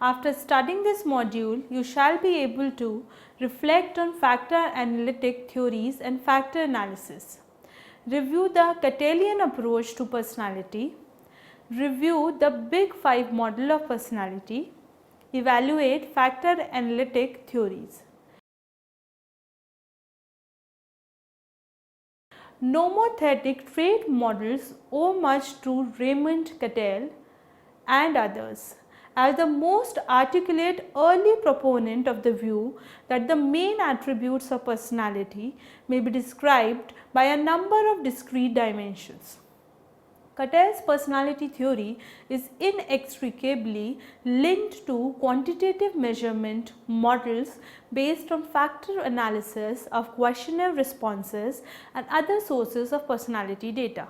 After studying this module, you shall be able to reflect on factor analytic theories and factor analysis, review the Cattelian approach to personality, review the Big Five model of personality, evaluate factor analytic theories. Nomothetic trait models owe much to Raymond Cattell and others, as the most articulate early proponent of the view that the main attributes of personality may be described by a number of discrete dimensions. Cattell's personality theory is inextricably linked to quantitative measurement models based on factor analysis of questionnaire responses and other sources of personality data.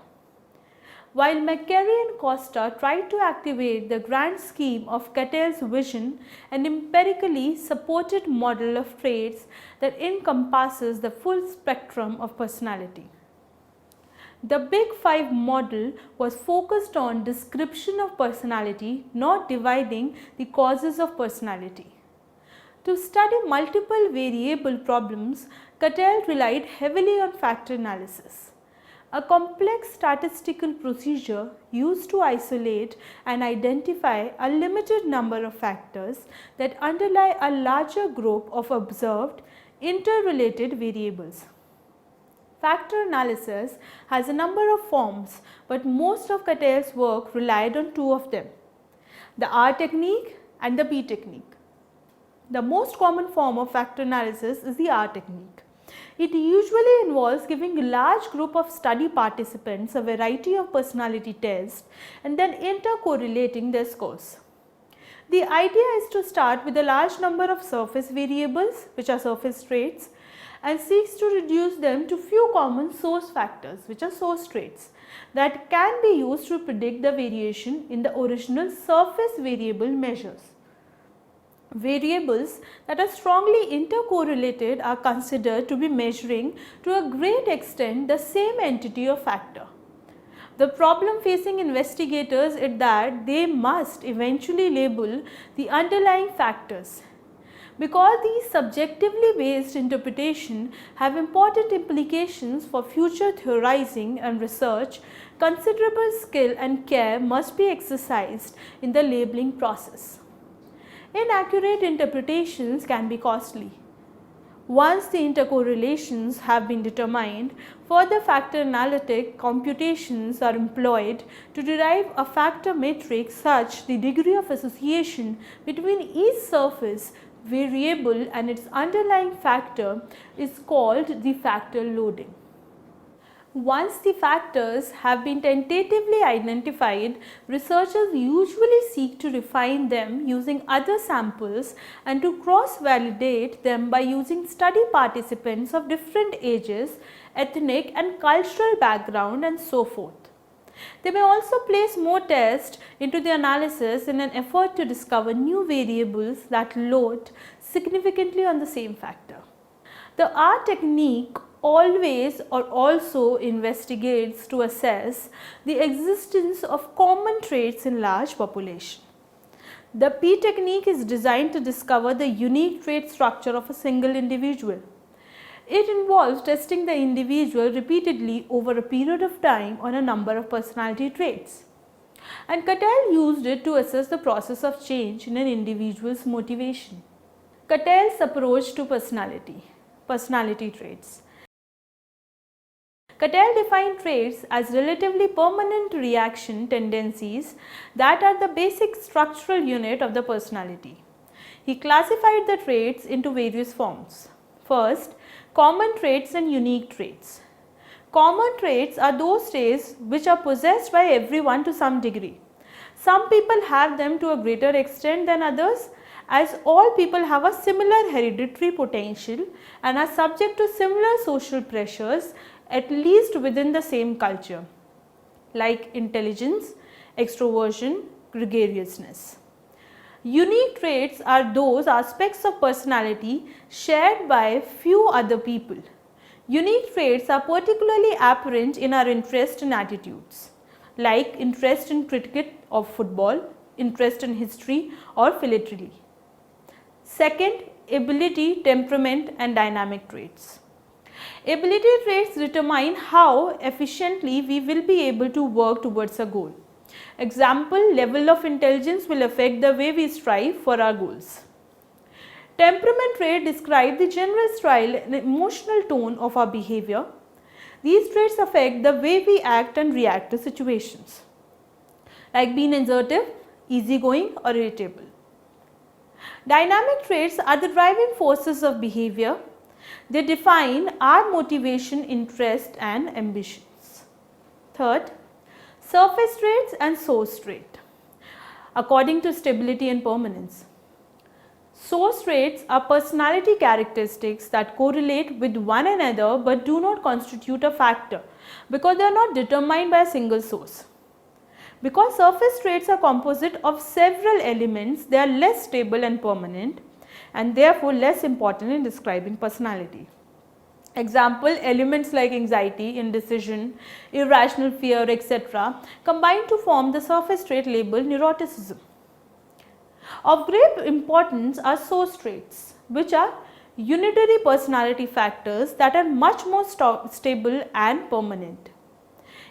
While McCarry and Costa tried to activate the grand scheme of Cattell's vision, an empirically supported model of traits that encompasses the full spectrum of personality. The Big Five model was focused on description of personality, not dividing the causes of personality. To study multiple variable problems, Cattell relied heavily on factor analysis, a complex statistical procedure used to isolate and identify a limited number of factors that underlie a larger group of observed interrelated variables. Factor analysis has a number of forms, but most of Cattell's work relied on two of them, the R technique and the P technique. The most common form of factor analysis is the R technique. It usually involves giving a large group of study participants a variety of personality tests and then intercorrelating their scores. The idea is to start with a large number of surface variables, which are surface traits, and seeks to reduce them to few common source factors, which are source traits, that can be used to predict the variation in the original surface variable measures. Variables that are strongly intercorrelated are considered to be measuring to a great extent the same entity or factor. The problem facing investigators is that they must eventually label the underlying factors. Because these subjectively based interpretations have important implications for future theorizing and research, considerable skill and care must be exercised in the labeling process. Inaccurate interpretations can be costly. Once the intercorrelations have been determined, further factor analytic computations are employed to derive a factor matrix such the degree of association between each surface variable and its underlying factor is called the factor loading. Once the factors have been tentatively identified, researchers usually seek to refine them using other samples and to cross-validate them by using study participants of different ages, ethnic and cultural background and so forth. They may also place more tests into the analysis in an effort to discover new variables that load significantly on the same factor. The R technique always or also investigates to assess the existence of common traits in large population. The P technique is designed to discover the unique trait structure of a single individual. It involves testing the individual repeatedly over a period of time on a number of personality traits. And Cattell used it to assess the process of change in an individual's motivation. Cattell's approach to personality traits. Cattell defined traits as relatively permanent reaction tendencies that are the basic structural unit of the personality. He classified the traits into various forms. First, common traits and unique traits. Common traits are those traits which are possessed by everyone to some degree. Some people have them to a greater extent than others, as all people have a similar hereditary potential and are subject to similar social pressures, at least within the same culture, like intelligence, extroversion, gregariousness. Unique traits are those aspects of personality shared by few other people. Unique traits are particularly apparent in our interest and attitudes, like interest in cricket or football, interest in history or philately. Second, ability, temperament and dynamic traits. Ability traits determine how efficiently we will be able to work towards a goal. Example, level of intelligence will affect the way we strive for our goals. Temperament trait describe the general style and emotional tone of our behavior. These traits affect the way we act and react to situations, like being assertive, easygoing or irritable. Dynamic traits are the driving forces of behavior. They define our motivation, interest and ambitions. Third, surface traits and source trait according to stability and permanence. Source traits are personality characteristics that correlate with one another but do not constitute a factor because they are not determined by a single source. Because surface traits are composite of several elements, they are less stable and permanent and therefore less important in describing personality. Example, elements like anxiety, indecision, irrational fear, etc. combine to form the surface trait labeled neuroticism. Of great importance are source traits, which are unitary personality factors that are much more stable and permanent.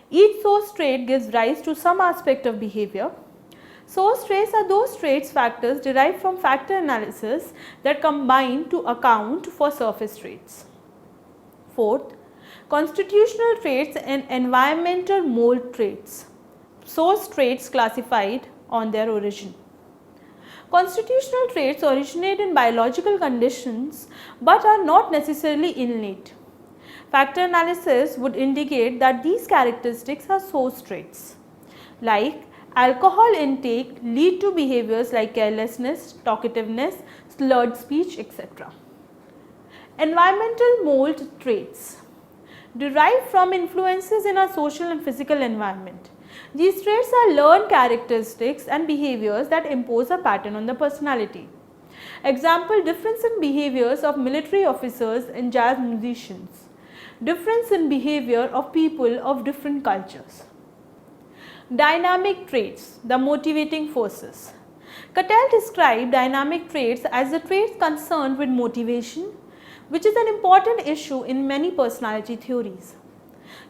Each source trait gives rise to some aspect of behavior. Source traits are those traits factors derived from factor analysis that combine to account for surface traits. Fourth, constitutional traits and environmental mold traits. Source traits classified on their origin. Constitutional traits originate in biological conditions but are not necessarily innate. Factor analysis would indicate that these characteristics are source traits, like alcohol intake lead to behaviors like carelessness, talkativeness, slurred speech, etc. Environmental mold traits derive from influences in our social and physical environment. These traits are learned characteristics and behaviors that impose a pattern on the personality. Example, difference in behaviors of military officers and jazz musicians. Difference in behavior of people of different cultures. Dynamic traits, the motivating forces. Cattell described dynamic traits as the traits concerned with motivation, which is an important issue in many personality theories.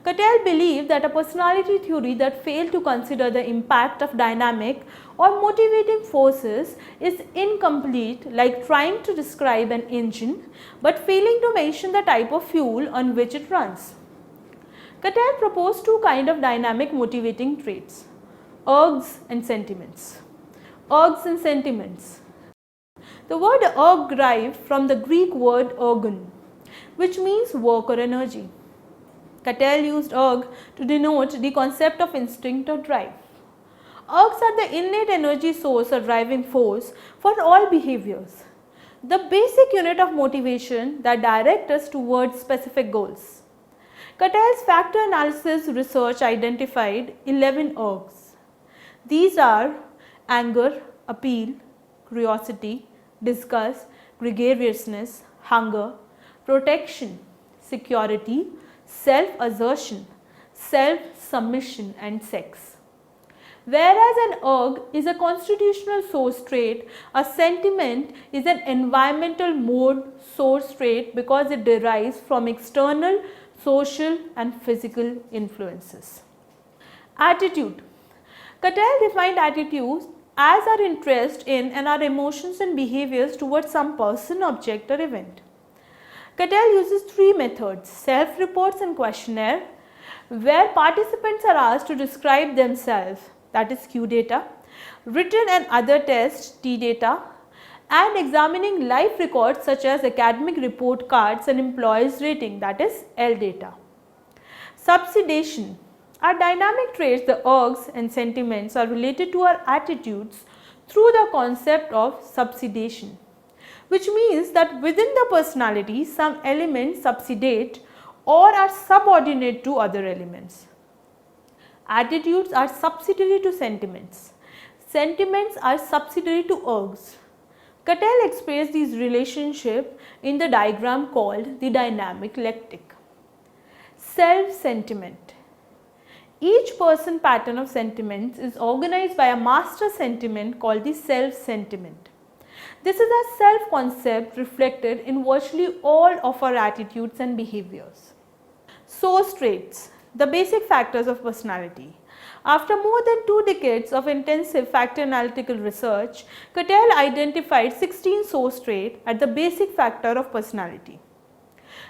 Cattell believed that a personality theory that failed to consider the impact of dynamic or motivating forces is incomplete, like trying to describe an engine but failing to mention the type of fuel on which it runs. Cattell proposed two kinds of dynamic motivating traits, urges and sentiments. Urges and sentiments. The word urge derived from the Greek word ergon, which means work or energy. Cattell used urge to denote the concept of instinct or drive. Urges are the innate energy source or driving force for all behaviors, the basic unit of motivation that directs us towards specific goals. Cattell's factor analysis research identified 11 urges. These are anger, appeal, curiosity, disgust, gregariousness, hunger, protection, security, self-assertion, self-submission and sex. Whereas an urge is a constitutional source trait, a sentiment is an environmental mode source trait because it derives from external, social and physical influences. Attitude. Cattell defined attitudes as our interest in and our emotions and behaviors towards some person, object or event. Cattell uses three methods, self-reports and questionnaire, where participants are asked to describe themselves, that is Q data, written and other tests, T data, and examining life records such as academic report cards and employees rating, that is L data. Subsidation. Our dynamic traits, the urges and sentiments, are related to our attitudes through the concept of subsidation, which means that within the personality some elements subsidate or are subordinate to other elements. Attitudes are subsidiary to sentiments. Sentiments are subsidiary to urges. Cattell expressed these relationships in the diagram called the dynamic eclectic. Self-sentiment. Each person pattern of sentiments is organized by a master sentiment called the self sentiment. This is a self concept reflected in virtually all of our attitudes and behaviors. Source traits, the basic factors of personality. After more than 2 decades of intensive factor analytical research, Cattell identified 16 source traits as the basic factor of personality.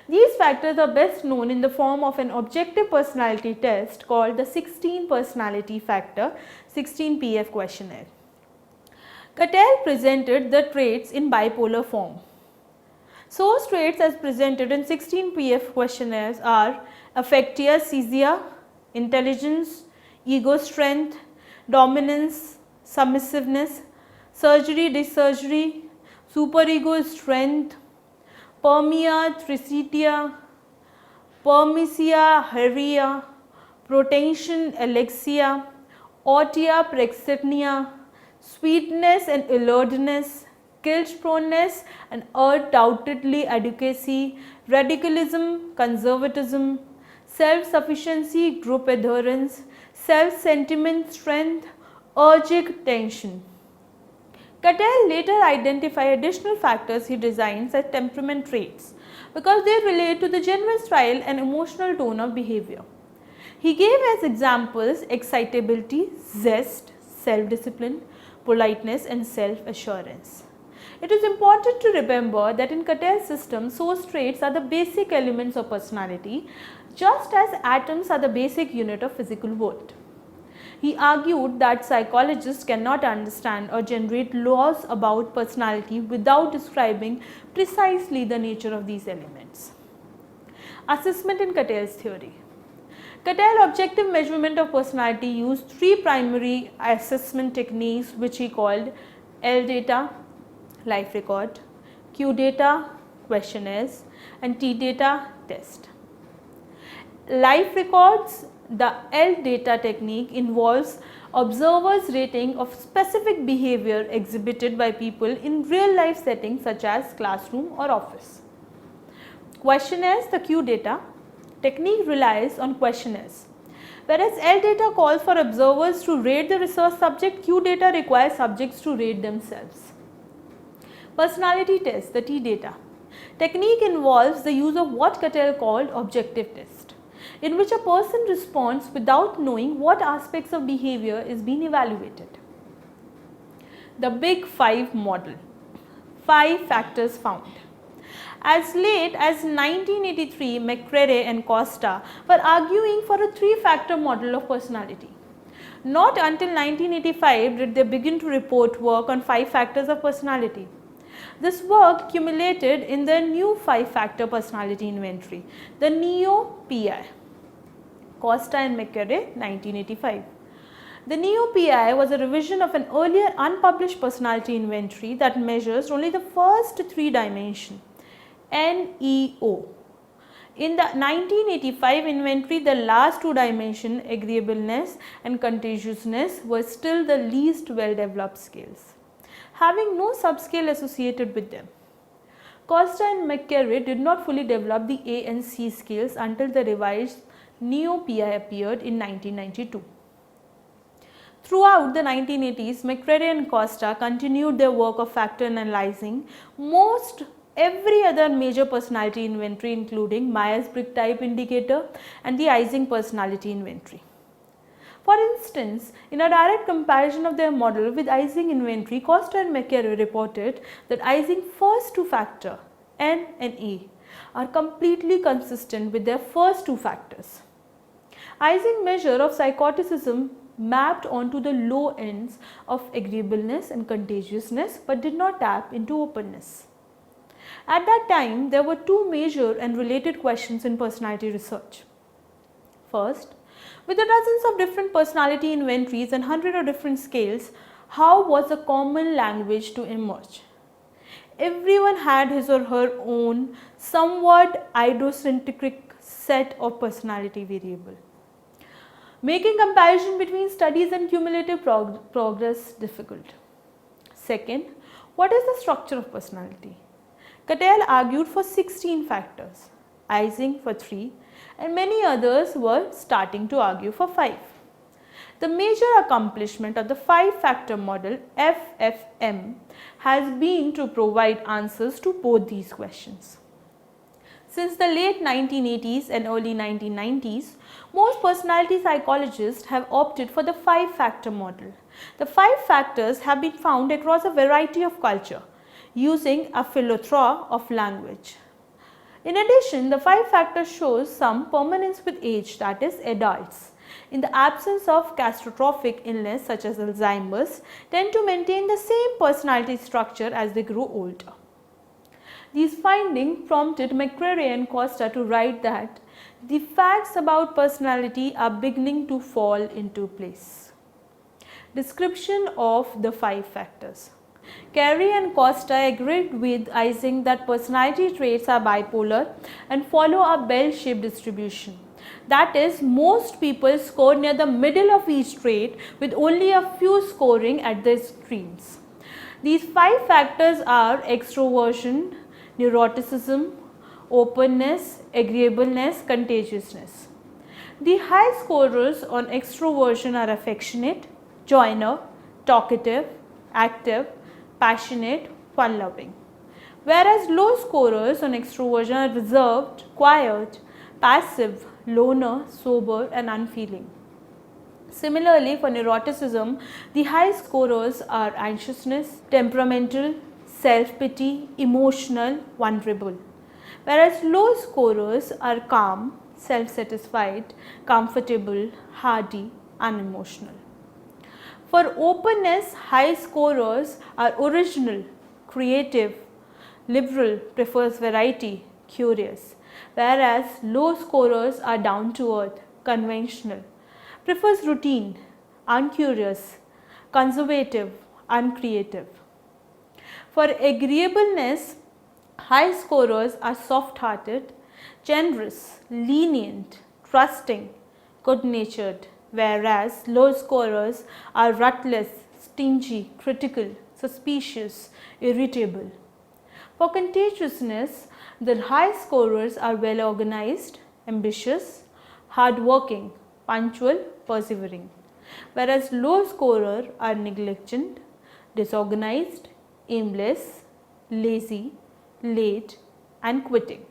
These factors are best known in the form of an objective personality test called the 16 personality factor 16PF questionnaire. Cattell presented the traits in bipolar form. Source traits as presented in 16PF questionnaires are affectivia, intelligence, ego strength, dominance, submissiveness, surgery, dysurgery, superego strength, permia, tricetia, permisia, heria, protension, alexia, autia, praxitnia, sweetness and alertness, guilt proneness and undoubtedly advocacy, radicalism, conservatism, self-sufficiency, group adherence, self-sentiment, strength, urgic tension. Cattell later identified additional factors he designs as temperament traits because they relate to the general style and emotional tone of behavior. He gave as examples excitability, zest, self-discipline, politeness and self-assurance. It is important to remember that in Cattell's system, source traits are the basic elements of personality, just as atoms are the basic unit of physical world. He argued that psychologists cannot understand or generate laws about personality without describing precisely the nature of these elements. Assessment in Cattell's theory. Cattell's objective measurement of personality used 3 primary assessment techniques which he called L data, life record, Q data, questionnaires and T data, test. Life records, the L data technique involves observers' rating of specific behavior exhibited by people in real life settings such as classroom or office. Questionnaires, the Q data technique relies on questionnaires. Whereas L data calls for observers to rate the research subject, Q data requires subjects to rate themselves. Personality test, the T data technique involves the use of what Cattell called objective test, in which a person responds without knowing what aspects of behavior is being evaluated. The Big Five model, 5 factors found. As late as 1983, McCreary and Costa were arguing for a 3-factor model of personality. Not until 1985 did they begin to report work on 5 factors of personality. This work accumulated in the new 5-factor personality inventory, the NEO-PI. Costa and McCreary, 1985. The NEO-PI was a revision of an earlier unpublished personality inventory that measures only the first 3 dimensions, NEO. In the 1985 inventory, the last 2 dimensions, agreeableness and contagiousness, were still the least well developed scales, having no subscale associated with them. Costa and McCreary did not fully develop the A and C scales until the revised NEO-PI appeared in 1992. Throughout the 1980s, McCreary and Costa continued their work of factor analyzing every other major personality inventory, including Myers-Briggs Type Indicator and the Ising Personality Inventory. For instance, in a direct comparison of their model with Ising inventory, Costa and McCreary reported that Ising's first 2 factors, N and A, are completely consistent with their first 2 factors. Ising's measure of psychoticism mapped onto the low ends of agreeableness and contagiousness but did not tap into openness. At that time, there were 2 major and related questions in personality research. First, with the dozens of different personality inventories and hundreds of different scales, how was a common language to emerge? Everyone had his or her own somewhat idiosyncratic set of personality variables, making comparison between studies and cumulative progress difficult. Second, what is the structure of personality? Cattell argued for 16 factors. Ising for 3, and many others were starting to argue for 5. The major accomplishment of the 5-factor model FFM has been to provide answers to both these questions. Since the late 1980s and early 1990s, most personality psychologists have opted for the 5-factor model. The 5 factors have been found across a variety of culture using a philauthera of language. In addition, the 5 factors shows some permanence with age, that is adults, in the absence of catastrophic illness such as Alzheimer's, tend to maintain the same personality structure as they grow older. These findings prompted McCreary and Costa to write that the facts about personality are beginning to fall into place. Description of the 5 factors. Carey and Costa agreed with Ising that personality traits are bipolar and follow a bell-shaped distribution. That is, most people score near the middle of each trait with only a few scoring at the extremes. These 5 factors are extroversion, neuroticism, openness, agreeableness, contagiousness. The high scorers on extroversion are affectionate, joiner, talkative, active, passionate, fun-loving. Whereas low scorers on extroversion are reserved, quiet, passive, loner, sober and unfeeling. Similarly, for neuroticism, the high scorers are anxiousness, temperamental, self-pity, emotional, vulnerable. Whereas low scorers are calm, self-satisfied, comfortable, hardy, unemotional. For openness, high scorers are original, creative, liberal, prefers variety, curious. Whereas low scorers are down to earth, conventional, prefers routine, uncurious, conservative, uncreative. For agreeableness, high scorers are soft-hearted, generous, lenient, trusting, good-natured, whereas low scorers are ruthless, stingy, critical, suspicious, irritable. For contagiousness, the high scorers are well organized, ambitious, hard-working, punctual, persevering, whereas low scorers are negligent, disorganized, aimless, lazy, late and quitting.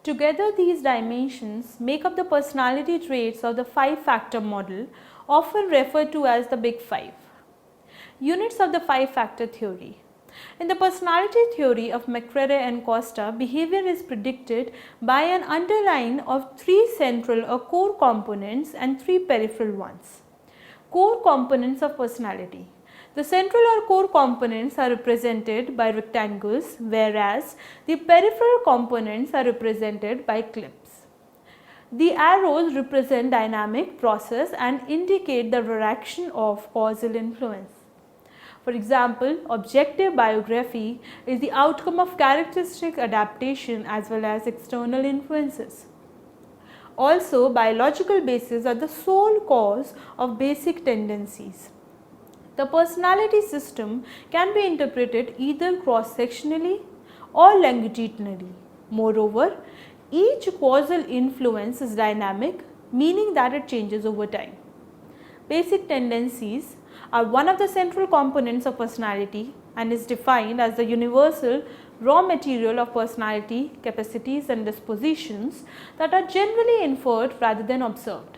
Together, these dimensions make up the personality traits of the 5-factor model, often referred to as the Big Five. Units of the 5-factor theory. In the personality theory of McCreary and Costa, behavior is predicted by an underline of 3 central or core components and 3 peripheral ones. Core components of personality. The central or core components are represented by rectangles, whereas the peripheral components are represented by clips. The arrows represent dynamic process and indicate the direction of causal influence. For example, objective biography is the outcome of characteristic adaptation as well as external influences. Also, biological bases are the sole cause of basic tendencies. The personality system can be interpreted either cross-sectionally or longitudinally. Moreover, each causal influence is dynamic, meaning that it changes over time. Basic tendencies are one of the central components of personality and is defined as the universal raw material of personality, capacities and dispositions that are generally inferred rather than observed.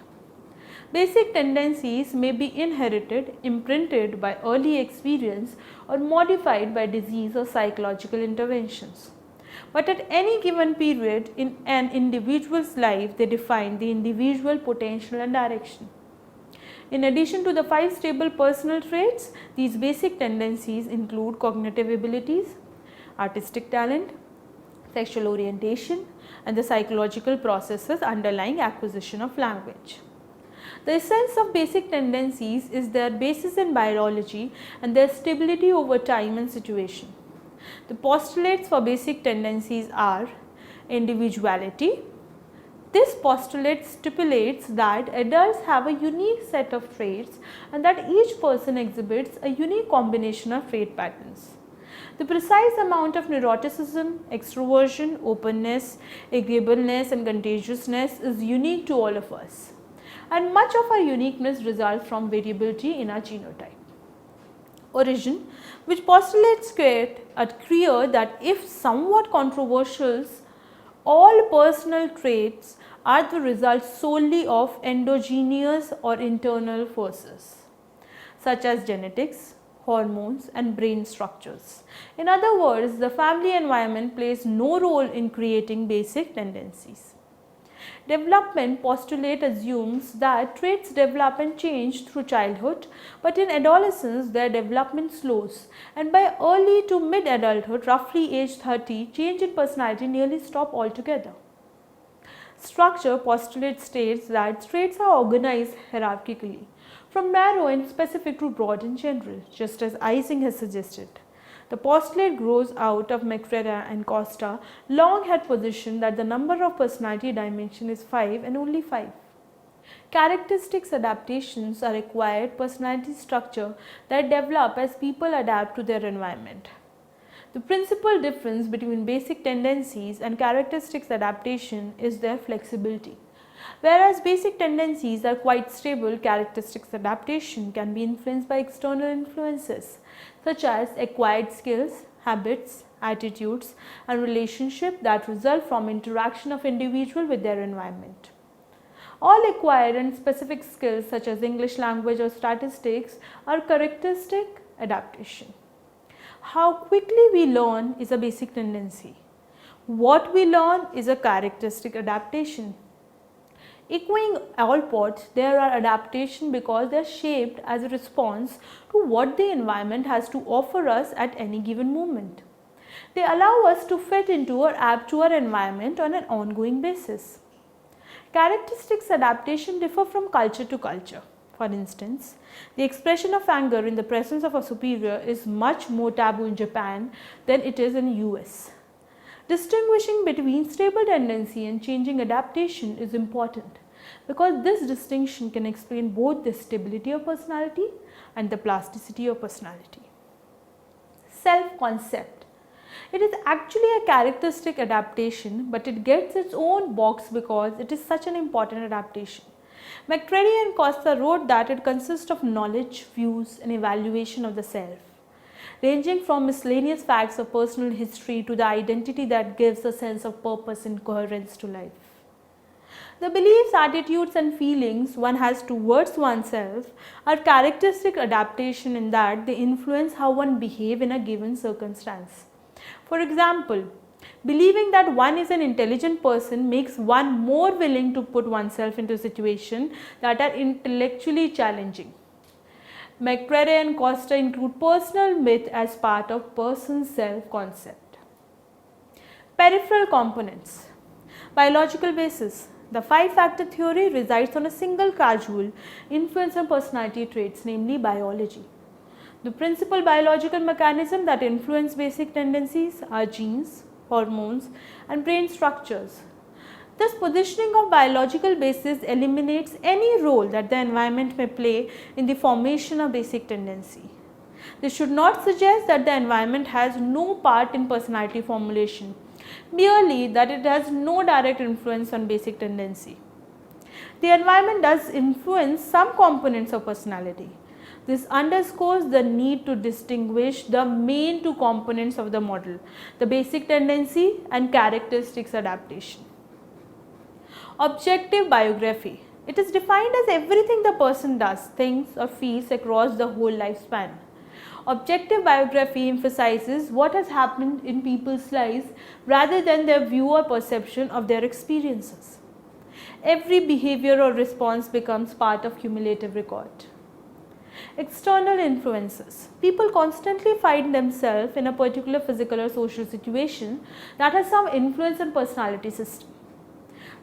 Basic tendencies may be inherited, imprinted by early experience or modified by disease or psychological interventions. But at any given period in an individual's life, they define the individual potential and direction. In addition to the 5 stable personal traits, these basic tendencies include cognitive abilities, artistic talent, sexual orientation, and the psychological processes underlying acquisition of language. The essence of basic tendencies is their basis in biology and their stability over time and situation. The postulates for basic tendencies are individuality. This postulate stipulates that adults have a unique set of traits and that each person exhibits a unique combination of trait patterns. The precise amount of neuroticism, extroversion, openness, agreeableness and contagiousness is unique to all of us, and much of our uniqueness results from variability in our genotype. Origin, which postulates clear that if somewhat controversial, all personal traits are the result solely of endogenous or internal forces, such as genetics, hormones and brain structures. In other words, the family environment plays no role in creating basic tendencies. Development postulate assumes that traits develop and change through childhood, but in adolescence their development slows, and by early to mid adulthood, roughly age 30, change in personality nearly stop altogether. Structure postulate states that traits are organized hierarchically, from narrow and specific to broad and general, just as Ising has suggested. The postulate grows out of McCreary and Costa long had position that the number of personality dimension is 5 and only 5. Characteristics adaptations are acquired personality structure that develop as people adapt to their environment. The principal difference between basic tendencies and characteristics adaptation is their flexibility. Whereas basic tendencies are quite stable, characteristics adaptation can be influenced by external influences such as acquired skills, habits, attitudes and relationships that result from interaction of individual with their environment. All acquired and specific skills such as English language or statistics are characteristic adaptation. How quickly we learn is a basic tendency. What we learn is a characteristic adaptation. Echoing all pods, there are adaptation because they are shaped as a response to what the environment has to offer us at any given moment. They allow us to fit into or adapt to our environment on an ongoing basis. Characteristics adaptation differ from culture to culture. For instance, the expression of anger in the presence of a superior is much more taboo in Japan than it is in US. Distinguishing between stable tendency and changing adaptation is important because this distinction can explain both the stability of personality and the plasticity of personality. Self-concept. It is actually a characteristic adaptation, but it gets its own box because it is such an important adaptation. McCreary and Costa wrote that it consists of knowledge, views and evaluation of the self, ranging from miscellaneous facts of personal history to the identity that gives a sense of purpose and coherence to life. The beliefs, attitudes and feelings one has towards oneself are characteristic adaptation in that they influence how one behaves in a given circumstance. For example, believing that one is an intelligent person makes one more willing to put oneself into situations that are intellectually challenging. McCreary and Costa include personal myth as part of person's self-concept. Peripheral components. Biological basis. The 5-factor theory resides on a single causal influence on personality traits, namely biology. The principal biological mechanisms that influence basic tendencies are genes, hormones and brain structures. This positioning of biological basis eliminates any role that the environment may play in the formation of basic tendency. This should not suggest that the environment has no part in personality formulation, merely that it has no direct influence on basic tendency. The environment does influence some components of personality. This underscores the need to distinguish the main two components of the model, the basic tendency and characteristics adaptation. Objective biography. It is defined as everything the person does, thinks or feels across the whole lifespan. Objective biography emphasizes what has happened in people's lives rather than their view or perception of their experiences. Every behavior or response becomes part of cumulative record. External influences. People constantly find themselves in a particular physical or social situation that has some influence on personality system.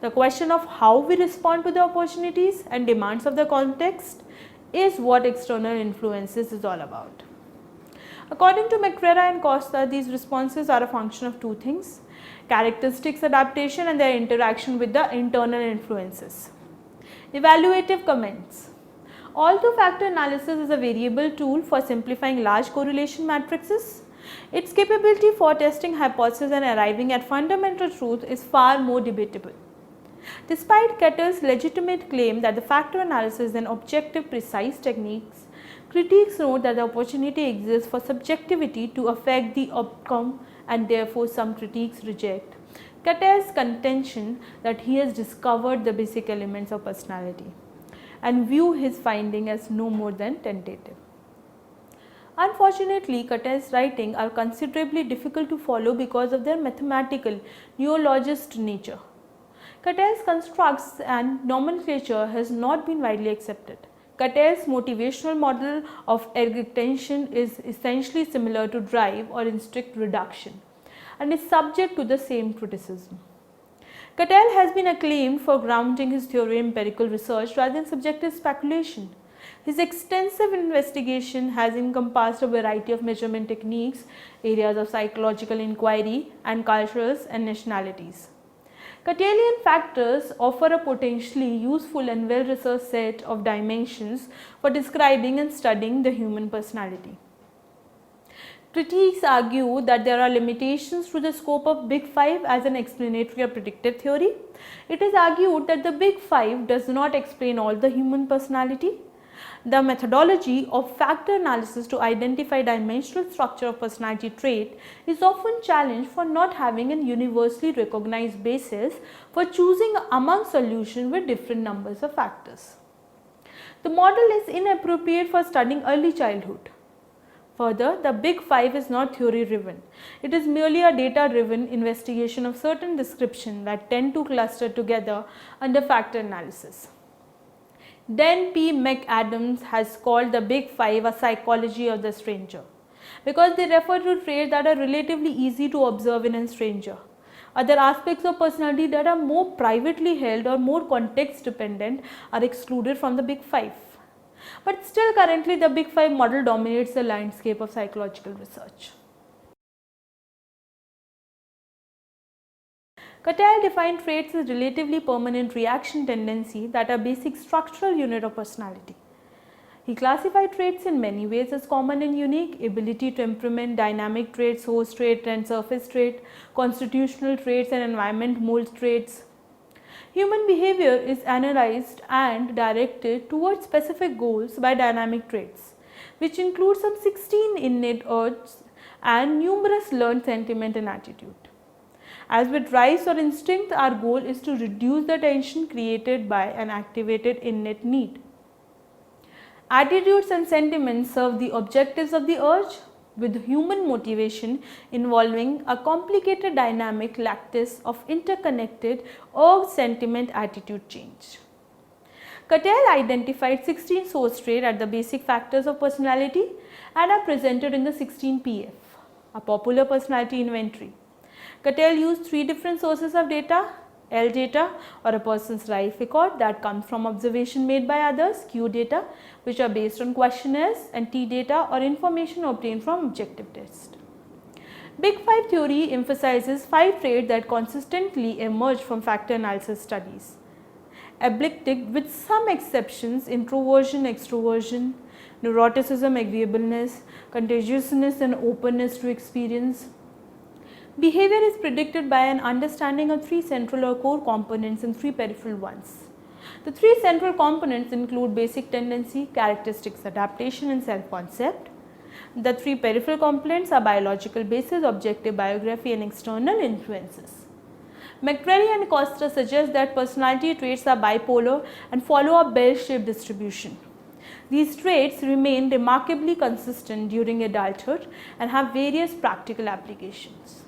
The question of how we respond to the opportunities and demands of the context is what external influences is all about. According to McCreary and Costa, these responses are a function of two things: characteristics adaptation and their interaction with the internal influences. Evaluative comments. Although factor analysis is a variable tool for simplifying large correlation matrices, Its capability for testing hypotheses and arriving at fundamental truth is far more debatable. Despite Cattell's legitimate claim that the factor analysis is an objective, precise technique, critics note that the opportunity exists for subjectivity to affect the outcome, and therefore some critics reject Cattell's contention that he has discovered the basic elements of personality and view his finding as no more than tentative. Unfortunately, Cattell's writings are considerably difficult to follow because of their mathematical, neologist nature. Cattell's constructs and nomenclature has not been widely accepted. Cattell's motivational model of attention is essentially similar to drive or instinct reduction and is subject to the same criticism. Cattell has been acclaimed for grounding his theory in empirical research rather than subjective speculation. His extensive investigation has encompassed a variety of measurement techniques, areas of psychological inquiry, and cultures and nationalities. Cattellian factors offer a potentially useful and well-researched set of dimensions for describing and studying the human personality. Critics argue that there are limitations to the scope of Big Five as an explanatory or predictive theory. It is argued that the Big Five does not explain all the human personality. The methodology of factor analysis to identify dimensional structure of personality trait is often challenged for not having a universally recognized basis for choosing among solutions with different numbers of factors. The model is inappropriate for studying early childhood. Further, the Big Five is not theory driven. It is merely a data driven investigation of certain descriptions that tend to cluster together under factor analysis. Dan P. McAdams has called the Big Five a psychology of the stranger because they refer to traits that are relatively easy to observe in a stranger. Other aspects of personality that are more privately held or more context dependent are excluded from the Big Five. But still currently the Big Five model dominates the landscape of psychological research. Cattell defined traits as relatively permanent reaction tendency that are basic structural unit of personality. He classified traits in many ways as common and unique: ability, temperament, dynamic traits, source trait and surface trait, constitutional traits and environment mold traits. Human behavior is analyzed and directed towards specific goals by dynamic traits, which include some 16 innate urges and numerous learned sentiment and attitude. As with drives or instinct, our goal is to reduce the tension created by an activated innate need. Attitudes and sentiments serve the objectives of the urge, with human motivation involving a complicated dynamic lattice of interconnected urge sentiment attitude change. Cattell identified 16 source traits as the basic factors of personality and are presented in the 16 PF, a popular personality inventory. Cattell used 3 different sources of data: L data, or a person's life record that comes from observation made by others; Q data, which are based on questionnaires; and T data, or information obtained from objective tests. Big Five theory emphasizes 5 traits that consistently emerge from factor analysis studies: epileptic with some exceptions, introversion, extroversion, neuroticism, agreeableness, contagiousness and openness to experience. Behavior is predicted by an understanding of 3 central or core components and 3 peripheral ones. The 3 central components include basic tendency, characteristics, adaptation and self-concept. The 3 peripheral components are biological basis, objective biography and external influences. McCreary and Costa suggest that personality traits are bipolar and follow a bell-shaped distribution. These traits remain remarkably consistent during adulthood and have various practical applications.